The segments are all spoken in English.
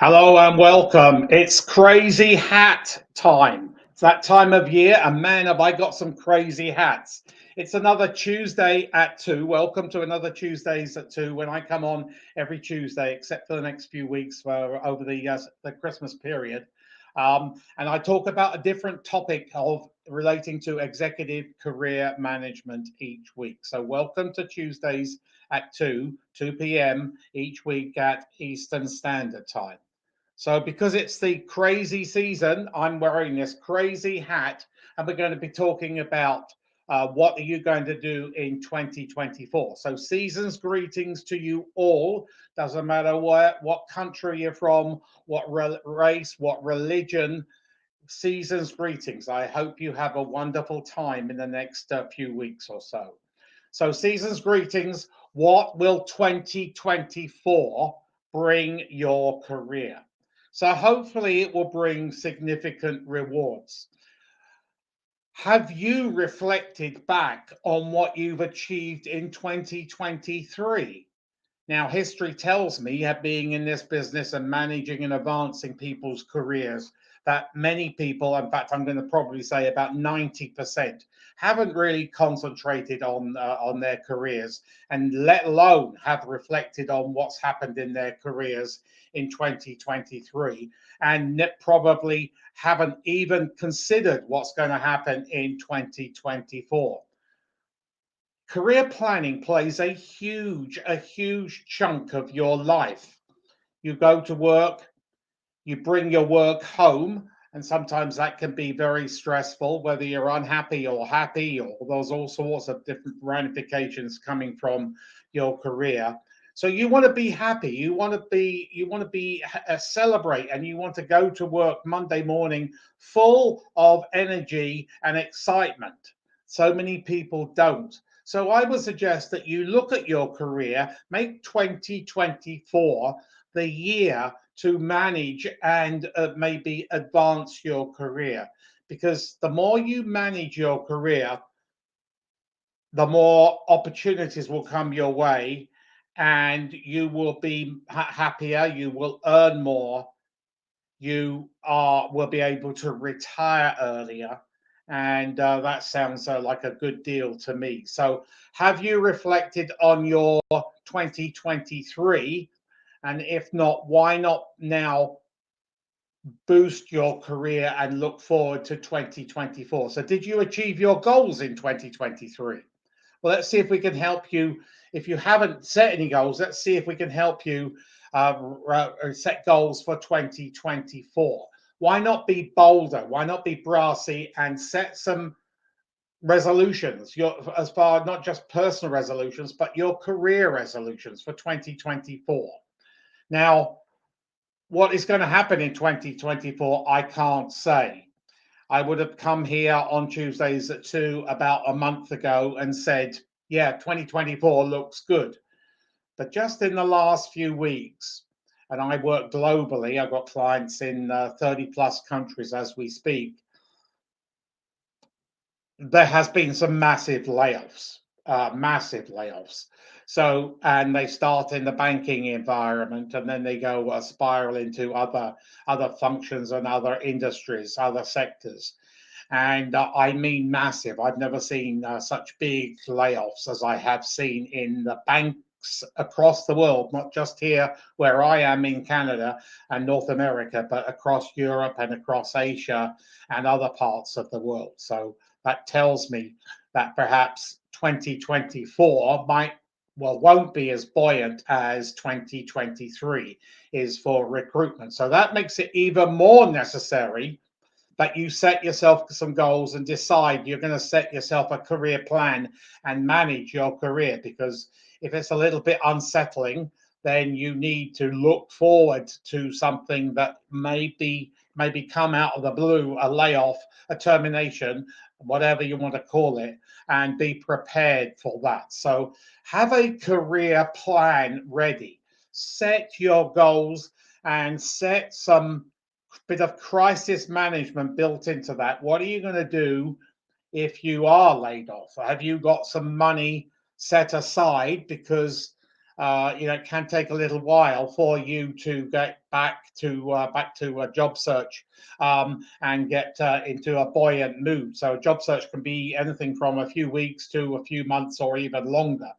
Hello and welcome. It's crazy hat time. It's that time of year, and man, have I got some crazy hats. It's another Tuesday at 2. Welcome to another Tuesdays at 2 when I come on every Tuesday, except for the next few weeks for over the Christmas period. And I talk about a different topic of relating to executive career management each week. So, welcome to Tuesdays at 2 p.m. each week at Eastern Standard Time. So, because it's the crazy season, I'm wearing this crazy hat, and we're going to be talking about what are you going to do in 2024. So, season's greetings to you all. Doesn't matter what country you're from, what race, what religion. Season's greetings. I hope you have a wonderful time in the next few weeks or so. So, season's greetings. What will 2024 bring your career? So hopefully it will bring significant rewards. Have you reflected back on what you've achieved in 2023? Now, history tells me, being in this business and managing and advancing people's careers, that many people, in fact, I'm going to probably say about 90%, haven't really concentrated on their careers, and let alone have reflected on what's happened in their careers in 2023, and probably haven't even considered what's going to happen in 2024. Career planning plays a huge chunk of your life. You go to work, you bring your work home, and sometimes that can be very stressful, whether you're unhappy or happy, or there's all sorts of different ramifications coming from your career. So you want to be happy, you want to be celebrate, and you want to go to work Monday morning full of energy and excitement. So many people don't. So I would suggest that you look at your career, make 2024 the year to manage and maybe advance your career. Because the more you manage your career, the more opportunities will come your way, and you will be happier, you will earn more, will be able to retire earlier. And that sounds like a good deal to me. So, have you reflected on your 2023? And if not, why not now boost your career and look forward to 2024? So, did you achieve your goals in 2023? Well, let's see if we can help you. If you haven't set any goals, let's see if we can help you set goals for 2024. Why not be bolder? Why not be brassy and set some resolutions? As far not just personal resolutions, but your career resolutions for 2024. Now, what is going to happen in 2024, I can't say. I would have come here on Tuesdays at 2 about a month ago and said, yeah, 2024 looks good. But just in the last few weeks, and I work globally, I've got clients in 30 plus countries as we speak, there has been some massive layoffs, massive layoffs. So, and they start in the banking environment, and then they go spiral into other functions and other industries, other sectors. And I mean massive. I've never seen such big layoffs as I have seen in the banks across the world, not just here where I am in Canada and North America, but across Europe and across Asia and other parts of the world. So that tells me that perhaps 2024 won't be as buoyant as 2023 is for recruitment. So that makes it even more necessary that you set yourself some goals and decide you're going to set yourself a career plan and manage your career. Because if it's a little bit unsettling, then you need to look forward to something that maybe come out of the blue, a layoff, a termination, whatever you want to call it, and be prepared for that. So have a career plan ready, set your goals, and set some bit of crisis management built into that. What are you going to do if you are laid off? Have you got some money set aside? Because it can take a little while for you to get back to a job search and get into a buoyant mood. So job search can be anything from a few weeks to a few months or even longer.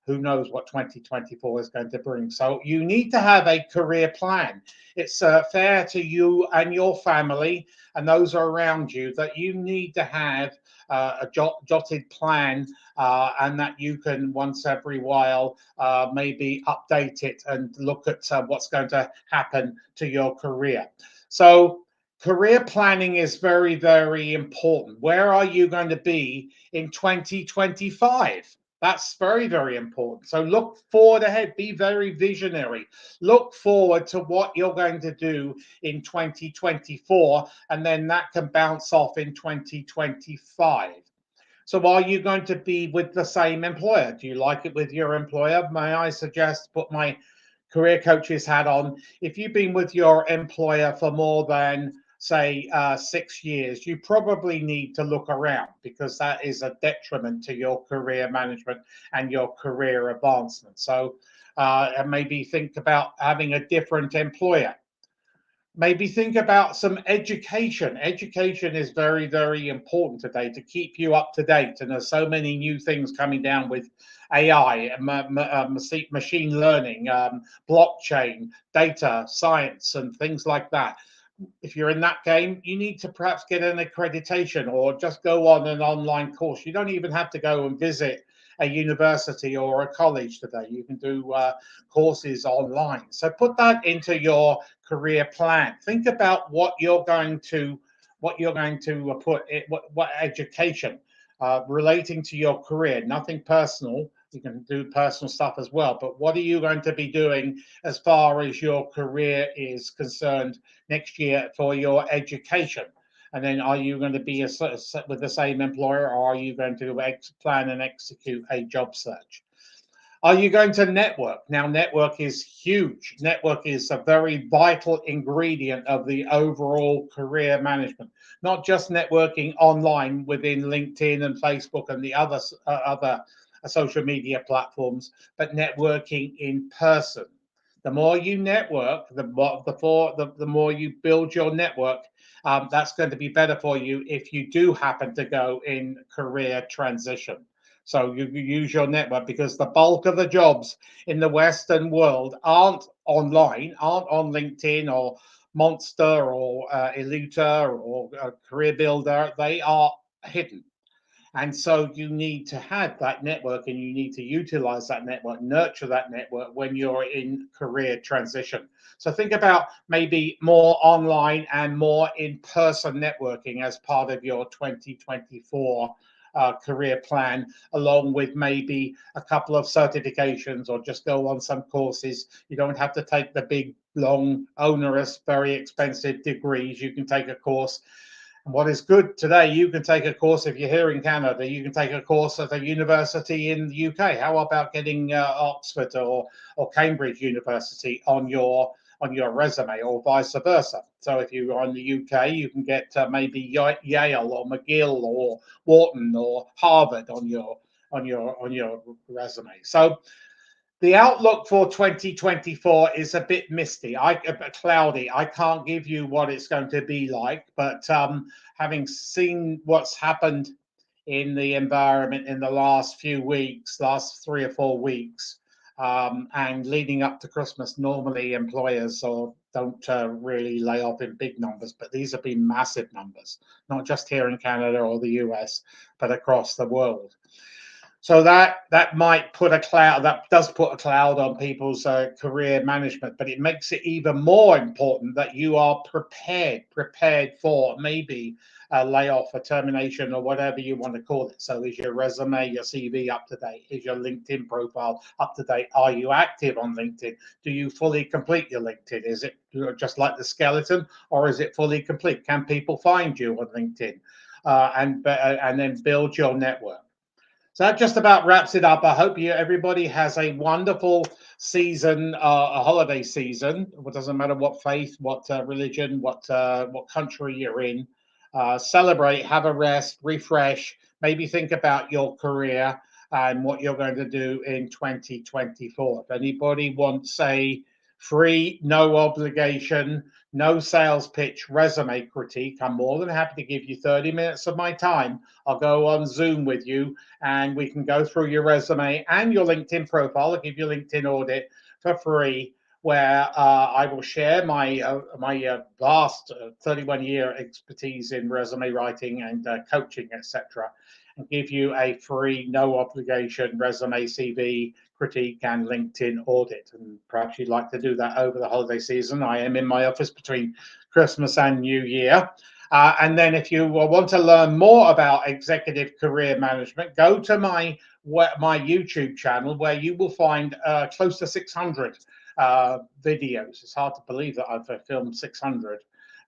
Who knows what 2024 is going to bring? So you need to have a career plan. It's fair to you and your family and those around you that you need to have a jotted plan, and that you can once every while maybe update it and look at what's going to happen to your career. So career planning is very, very important. Where are you going to be in 2025? That's very, very important. So look forward ahead, be very visionary. Look forward to what you're going to do in 2024, and then that can bounce off in 2025. So are you going to be with the same employer? Do you like it with your employer? May I suggest put my career coach's hat on? If you've been with your employer for more than say 6 years, you probably need to look around, because that is a detriment to your career management and your career advancement. So and maybe think about having a different employer. Maybe think about some education. Education is very, very important today to keep you up to date. And there's so many new things coming down with AI, machine learning, blockchain, data science, and things like that. If you're in that game, you need to perhaps get an accreditation or just go on an online course. You don't even have to go and visit a university or a college today. You can do courses online. So put that into your career plan. Think about what you're going to put it, what education relating to your career. Nothing personal. You can do personal stuff as well, but what are you going to be doing as far as your career is concerned next year for your education? And then are you going to be with the same employer, or are you going to plan and execute a job search? Are you going to network? Now, network is huge. Network is a very vital ingredient of the overall career management, not just networking online within LinkedIn and Facebook and the other social media platforms, but networking in person. The more you network, the more you build your network. That's going to be better for you if you do happen to go in career transition. So you use your network, because the bulk of the jobs in the Western world aren't online, aren't on LinkedIn or Monster or Eluta or Career Builder. They are hidden. And so you need to have that network, and you need to utilize that network, nurture that network when you're in career transition. So think about maybe more online and more in-person networking as part of your 2024 career plan, along with maybe a couple of certifications, or just go on some courses. You don't have to take the big, long, onerous, very expensive degrees. You can take a course. And what is good today, you can take a course. If you're here in Canada, you can take a course at a university in the UK. How about getting Oxford or Cambridge University on your resume, or vice versa? So if you're in the UK, you can get maybe Yale or McGill or Wharton or Harvard on your resume. So the outlook for 2024 is a bit misty, cloudy. I can't give you what it's going to be like, but having seen what's happened in the environment in the last few weeks, last 3 or 4 weeks, and leading up to Christmas, normally employers don't really lay off in big numbers, but these have been massive numbers, not just here in Canada or the US, but across the world. So that might put a cloud, that does put a cloud on people's career management, but it makes it even more important that you are prepared for maybe a layoff, a termination, or whatever you want to call it. So is your resume, your CV up to date? Is your LinkedIn profile up to date? Are you active on LinkedIn? Do you fully complete your LinkedIn? Is it just like the skeleton, or is it fully complete? Can people find you on LinkedIn? And then build your network. So that just about wraps it up. I hope everybody has a wonderful season, a holiday season. It doesn't matter what faith, what religion, what country you're in. Celebrate, have a rest, refresh. Maybe think about your career, and what you're going to do in 2024. If anybody wants a free, no obligation, no sales pitch resume critique, I'm more than happy to give you 30 minutes of my time. I'll go on Zoom with you and we can go through your resume and your LinkedIn profile. I'll give you a LinkedIn audit for free, where I will share my vast 31-year expertise in resume writing and coaching, etc., and give you a free, no obligation resume, CV critique, and LinkedIn audit. And perhaps you'd like to do that over the holiday season. I am in my office between Christmas and New Year. And then if you want to learn more about executive career management, go to my YouTube channel, where you will find close to 600 videos. It's hard to believe that I've filmed 600.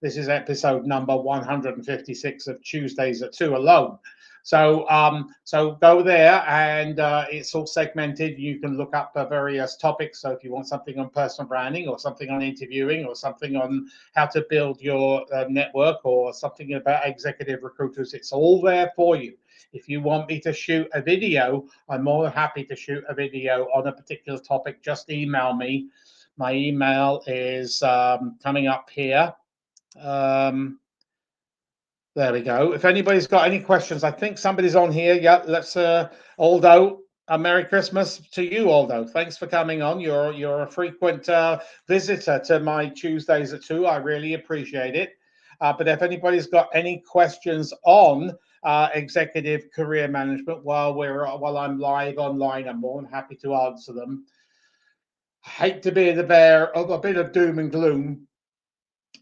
This is episode number 156 of Tuesdays at 2 alone. So go there, and it's all segmented. You can look up various topics. So if you want something on personal branding, or something on interviewing, or something on how to build your network, or something about executive recruiters, it's all there for you. If you want me to shoot a video, I'm more than happy to shoot a video on a particular topic. Just email me. My email is coming up here. There we go. If anybody's got any questions, I think somebody's on here. Yeah, let's Aldo, a Merry Christmas to you, Aldo. Thanks for coming on. You're a frequent visitor to my Tuesdays at 2. I really appreciate it. But if anybody's got any questions on executive career management while I'm live online, I'm more than happy to answer them. I hate to be the bearer of a bit of doom and gloom.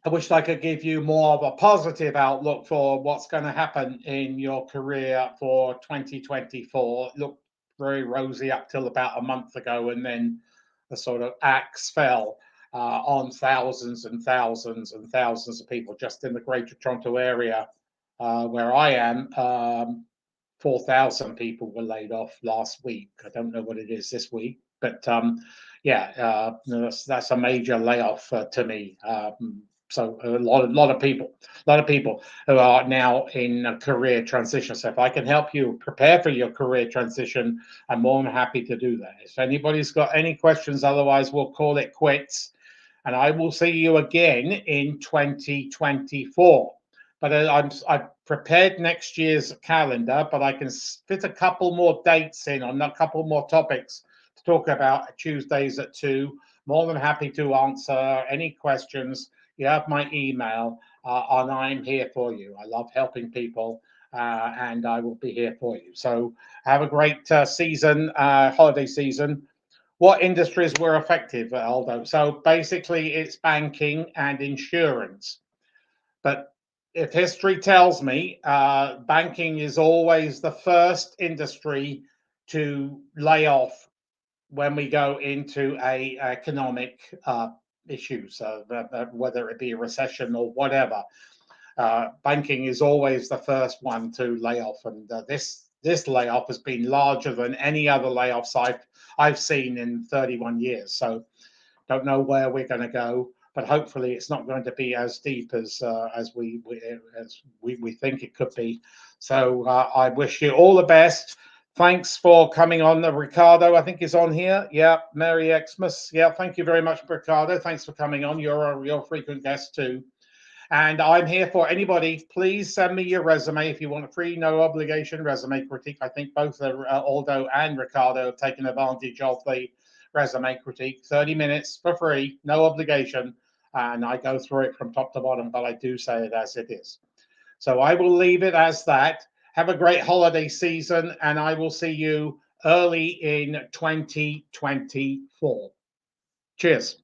I wish I could give you more of a positive outlook for what's going to happen in your career for 2024. It looked very rosy up till about a month ago, and then the sort of axe fell on thousands and thousands and thousands of people just in the Greater Toronto area where I am. 4,000 people were laid off last week. I don't know what it is this week, but yeah, that's a major layoff to me. So a lot of people who are now in a career transition. So if I can help you prepare for your career transition, I'm more than happy to do that. If anybody's got any questions, otherwise we'll call it quits, and I will see you again in 2024. But I've prepared next year's calendar, but I can fit a couple more dates in on a couple more topics to talk about Tuesdays at 2. More than happy to answer any questions. You have my email, and I'm here for you. I love helping people, and I will be here for you. So have a great season, holiday season. What industries were affected, Aldo? So basically, it's banking and insurance. But if history tells me, banking is always the first industry to lay off when we go into a economic issues, whether it be a recession or whatever. Banking is always the first one to lay off, and this layoff has been larger than any other layoffs I've seen in 31 years. So don't know where we're going to go, but hopefully it's not going to be as deep as we think it could be. So I wish you all the best. Thanks for coming on. Ricardo, I think, is on here. Yeah, Merry Xmas. Yeah, thank you very much, Ricardo. Thanks for coming on. You're a frequent guest too. And I'm here for anybody. Please send me your resume if you want a free, no obligation resume critique. I think both Aldo and Ricardo have taken advantage of the resume critique. 30 minutes for free, no obligation. And I go through it from top to bottom, but I do say it as it is. So I will leave it as that. Have a great holiday season, and I will see you early in 2024. Cheers.